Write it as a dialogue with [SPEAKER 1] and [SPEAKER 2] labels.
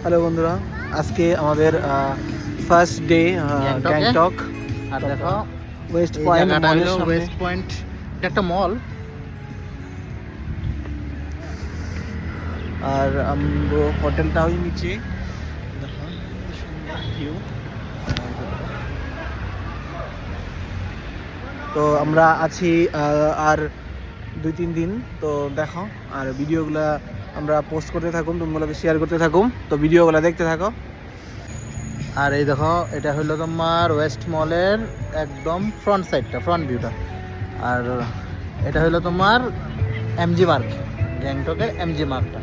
[SPEAKER 1] Hello বন্ধুরা, আজকে আমাদের ফার্স্ট ডে গ্যাংটক।
[SPEAKER 2] আর দেখো
[SPEAKER 1] ওয়েস্ট
[SPEAKER 2] এই
[SPEAKER 1] পয়েন্ট
[SPEAKER 2] জায়গাটা
[SPEAKER 1] মলের
[SPEAKER 2] হলো
[SPEAKER 1] সামনে।
[SPEAKER 2] ওয়েস্ট পয়েন্ট, এটা একটা মল।
[SPEAKER 1] আর হোটেলটা ওই নিচে দেখো, কি সুন্দর ভিউ। তো আমরা আছি আর 2-3 দিন। তো দেখো, আর ভিডিওগুলা আমরা পোস্ট করতে থাকুম, তোমগুলোকে শেয়ার করতে থাকুম, তো ভিডিওগুলো দেখতে থাকো।
[SPEAKER 2] আর এই দেখো, এটা হলো তোমার ওয়েস্ট মলের একদম ফ্রন্ট সাইডটা, ফ্রন্ট ভিউটা। আর এটা হলো তোমার এমজি মার্ক, গ্যাংটকের এমজি মার্কটা।